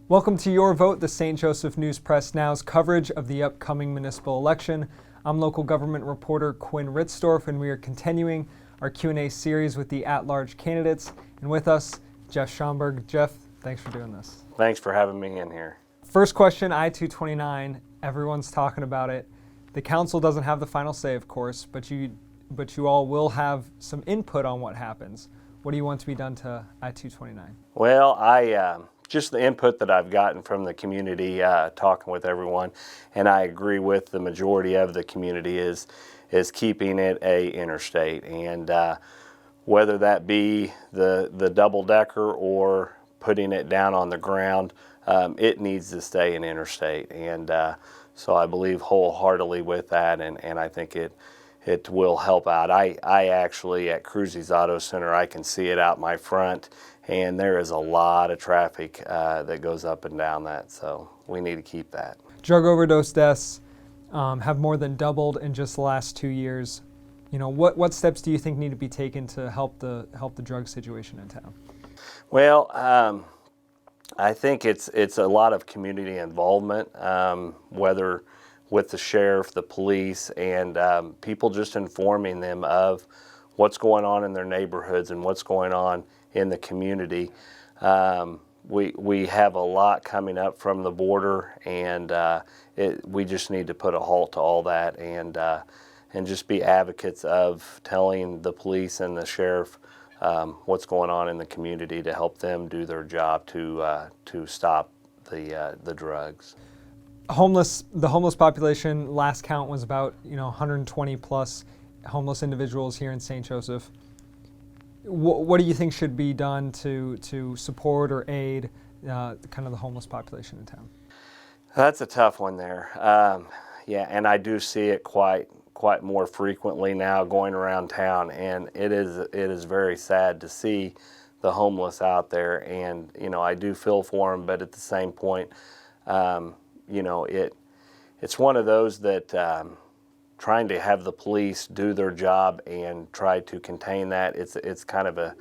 Welcome to Your Vote, the St. Joseph News Press Now's coverage of the upcoming municipal election. I'm local government reporter Quinn Ritzdorf, and we are continuing our Q&A series with the at-large candidates. And with us, Jeff Schomburg. Jeff, thanks for doing this. Thanks for having me in here. First question, I-229. Everyone's talking about it. The council doesn't have the final say, of course, but you all will have some input on what happens. What do you want to be done to I-229? Well, just the input that I've gotten from the community, talking with everyone, and I agree with the majority of the community is keeping it a interstate, and whether that be the double-decker or putting it down on the ground, it needs to stay an interstate, and so I believe wholeheartedly with that, and I think it will help out. I actually, at Cruzy's Auto Center, I can see it out my front, and there is a lot of traffic that goes up and down that, so we need to keep that. Drug overdose deaths have more than doubled in just the last 2 years. You know, what steps do you think need to be taken to help the drug situation in town? Well, I think it's a lot of community involvement, whether with the sheriff, the police, and people just informing them of what's going on in their neighborhoods and what's going on in the community. We have a lot coming up from the border, and we just need to put a halt to all that and just be advocates of telling the police and the sheriff what's going on in the community to help them do their job to stop the drugs. The homeless population, last count was about 120 plus homeless individuals here in St. Joseph. What do you think should be done to support or aid kind of the homeless population in town? That's a tough one there. Yeah, and I do see it quite more frequently now going around town, and it is very sad to see the homeless out there. And I do feel for them, but at the same point, it's one of those that trying to have the police do their job and try to contain that, it's kind of a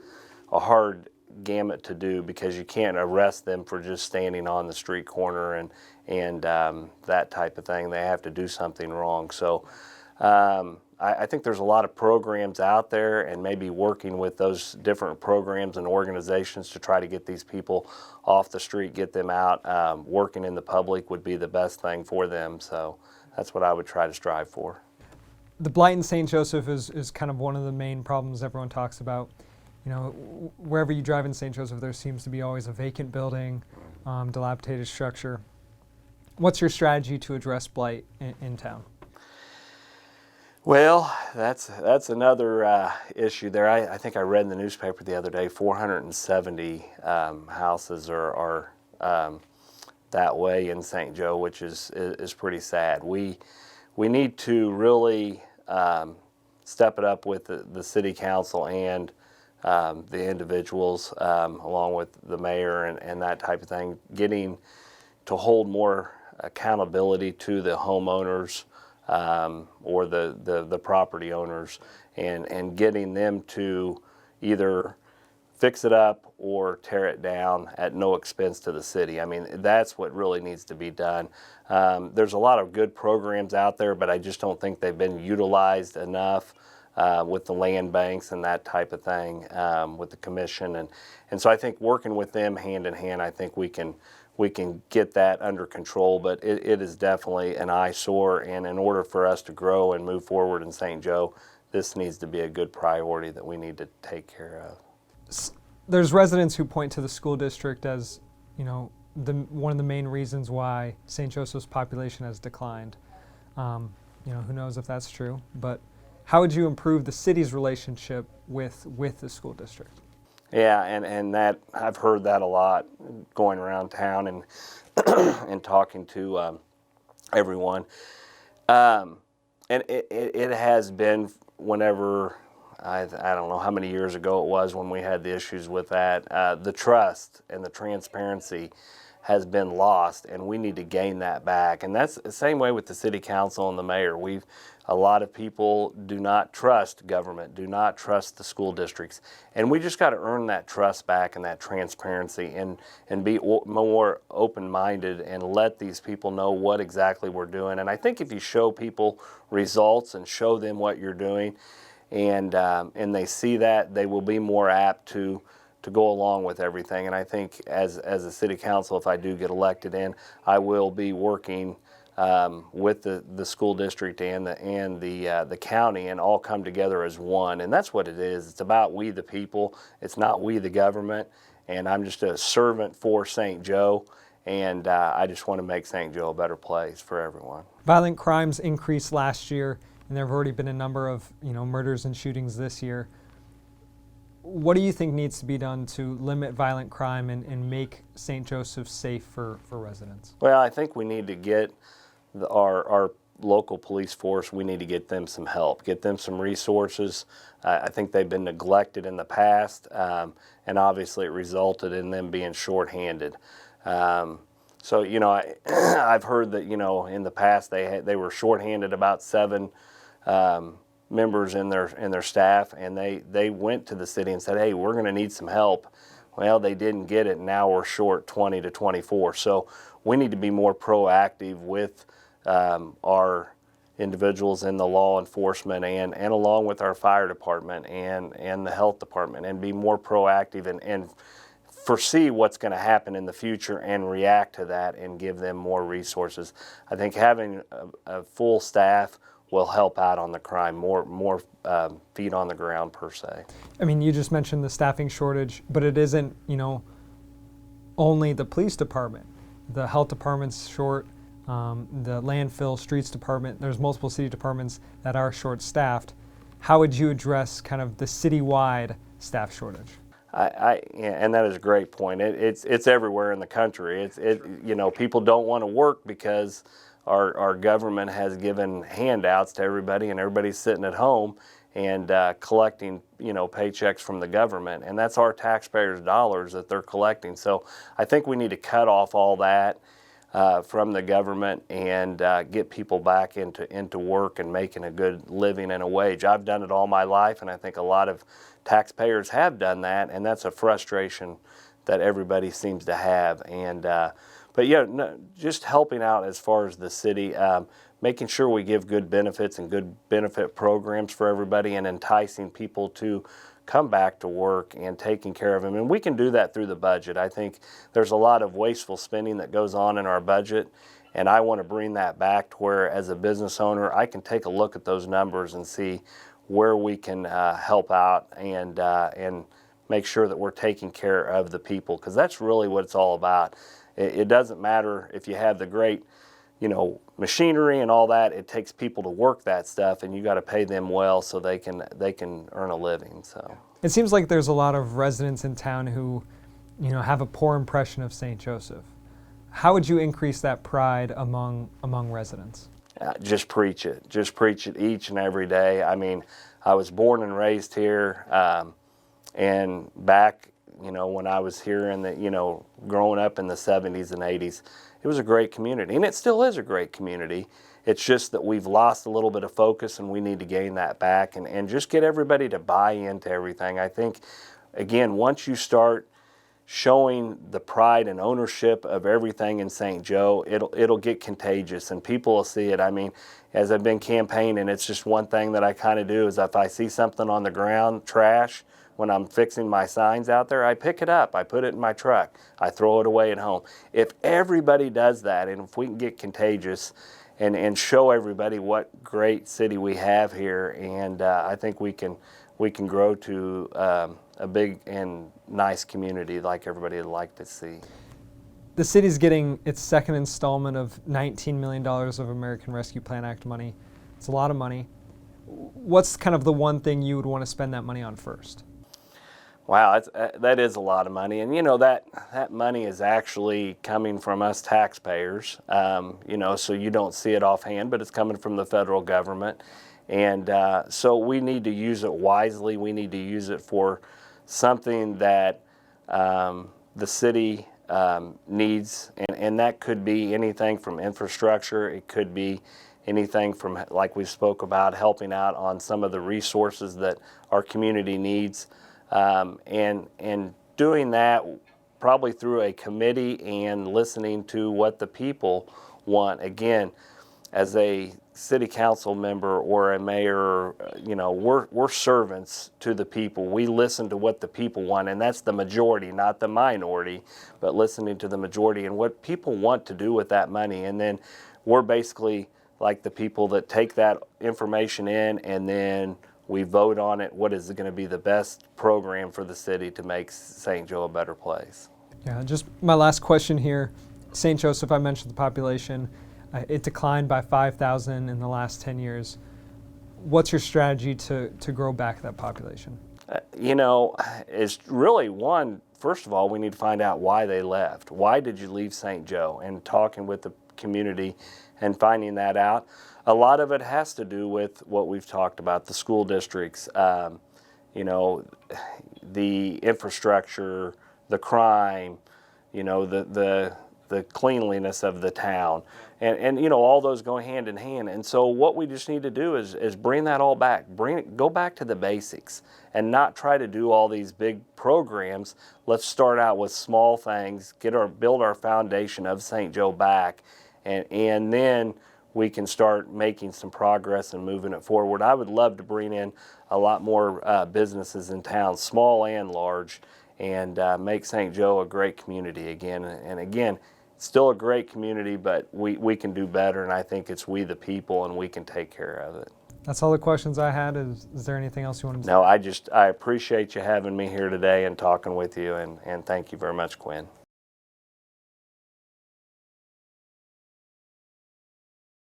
hard gamut to do, because you can't arrest them for just standing on the street corner and that type of thing. They have to do something wrong. So I think there's a lot of programs out there, and maybe working with those different programs and organizations to try to get these people off the street, get them out, working in the public would be the best thing for them. So that's what I would try to strive for. The blight in St. Joseph is kind of one of the main problems everyone talks about. Wherever you drive in St. Joseph, there seems to be always a vacant building, dilapidated structure. What's your strategy to address blight in town? Well, that's another issue there. I think I read in the newspaper the other day 470 houses are that way in St. Joe, which is pretty sad. We need to really step it up with the city council and the individuals, along with the mayor and that type of thing, getting to hold more accountability to the homeowners or the property owners, and getting them to either fix it up or tear it down at no expense to the city. I mean, that's what really needs to be done. There's a lot of good programs out there, but I just don't think they've been utilized enough with the land banks and that type of thing, with the commission. And so I think working with them hand in hand, I think we can get that under control, but it is definitely an eyesore, and in order for us to grow and move forward in St. Joe, this needs to be a good priority that we need to take care of. There's residents who point to the school district as, one of the main reasons why St. Joseph's population has declined. Who knows if that's true, but how would you improve the city's relationship with the school district? Yeah, and that I've heard that a lot going around town and and talking to everyone. And it has been whenever, I don't know how many years ago it was when we had the issues with that, the trust and the transparency has been lost, and we need to gain that back. And that's the same way with the city council and the mayor. A lot of people do not trust government, do not trust the school districts, and we just got to earn that trust back and that transparency, and be more open-minded and let these people know what exactly we're doing. And I think if you show people results and show them what you're doing, and they see that, they will be more apt to go along with everything. And I think as a city council, if I do get elected in, I will be working with the school district and the county, and all come together as one. And that's what it is. It's about we the people. It's not we the government. And I'm just a servant for St. Joe, and I just want to make St. Joe a better place for everyone. Violent crimes increased last year, and there have already been a number of murders and shootings this year. What do you think needs to be done to limit violent crime and make St. Joseph safe for residents? Well, I think we need to get our local police force, we need to get them some help, get them some resources. I think they've been neglected in the past, and obviously it resulted in them being shorthanded. So, I've heard that, in the past they were shorthanded about 7 members in their staff, and they went to the city and said, hey, we're going to need some help. Well, they didn't get it, and now we're short 20 to 24. So we need to be more proactive with our individuals in the law enforcement, and along with our fire department and the health department, and be more proactive and foresee what's going to happen in the future and react to that and give them more resources. I think having a full staff will help out on the crime, more feet on the ground per se. I mean, you just mentioned the staffing shortage, but it isn't, only the police department. The health department's short, the landfill, streets department, there's multiple city departments that are short-staffed. How would you address kind of the citywide staff shortage? And that is a great point. It's everywhere in the country. People don't want to work because our government has given handouts to everybody, and everybody's sitting at home and collecting, paychecks from the government, and that's our taxpayers' dollars that they're collecting. So I think we need to cut off all that from the government and get people back into work and making a good living and a wage. I've done it all my life, and I think a lot of taxpayers have done that, and that's a frustration that everybody seems to have. But yeah, just helping out as far as the city, making sure we give good benefits and good benefit programs for everybody, and enticing people to come back to work and taking care of them. And we can do that through the budget. I think there's a lot of wasteful spending that goes on in our budget, and I want to bring that back to where, as a business owner, I can take a look at those numbers and see where we can help out and make sure that we're taking care of the people, because that's really what it's all about. It doesn't matter if you have the great, machinery and all that. It takes people to work that stuff, and you got to pay them well so they can earn a living. So it seems like there's a lot of residents in town who, have a poor impression of St. Joseph. How would you increase that pride among residents? Just preach it. Just preach it each and every day. I mean, I was born and raised here, and back, when I was here in the, growing up in the 70s and 80s, it was a great community, and it still is a great community. It's just that we've lost a little bit of focus, and we need to gain that back and just get everybody to buy into everything. I think, again, once you start showing the pride and ownership of everything in St. Joe, it'll get contagious, and people will see it. I mean, as I've been campaigning, it's just one thing that I kind of do is if I see something on the ground, trash, when I'm fixing my signs out there, I pick it up, I put it in my truck, I throw it away at home. If everybody does that, and if we can get contagious and show everybody what great city we have here, and I think we can grow to a big and nice community like everybody would like to see. The city's getting its second installment of $19 million of American Rescue Plan Act money. It's a lot of money. What's kind of the one thing you would want to spend that money on first? Wow, that is a lot of money, and that money is actually coming from us taxpayers. So you don't see it offhand, but it's coming from the federal government, and so we need to use it wisely. We need to use it for something that the city needs, and that could be anything from infrastructure. It could be anything from, like we spoke about, helping out on some of the resources that our community needs, and doing that probably through a committee and listening to what the people want. Again, as a city council member or a mayor, we're servants to the people. We listen to what the people want, and that's the majority, not the minority, but listening to the majority and what people want to do with that money. And then we're basically like the people that take that information in, and then we vote on it. What is going to be the best program for the city to make St. Joe a better place? Yeah, just my last question here. St. Joseph, I mentioned the population. It declined by 5,000 in the last 10 years. What's your strategy to grow back that population? It's really one, first of all, we need to find out why they left. Why did you leave St. Joe? And talking with the community and finding that out. A lot of it has to do with what we've talked about, the school districts, the infrastructure, the crime, the cleanliness of the town, and all those go hand in hand. And so what we just need to do is bring that all back, go back to the basics, and not try to do all these big programs. Let's start out with small things, build our foundation of St. Joe back, and then we can start making some progress and moving it forward. I would love to bring in a lot more businesses in town, small and large, and make St. Joe a great community again. And again, it's still a great community, but we can do better, and I think it's we the people, and we can take care of it. That's all the questions I had. Is there anything else you want to say? No, I appreciate you having me here today and talking with you, and thank you very much, Quinn.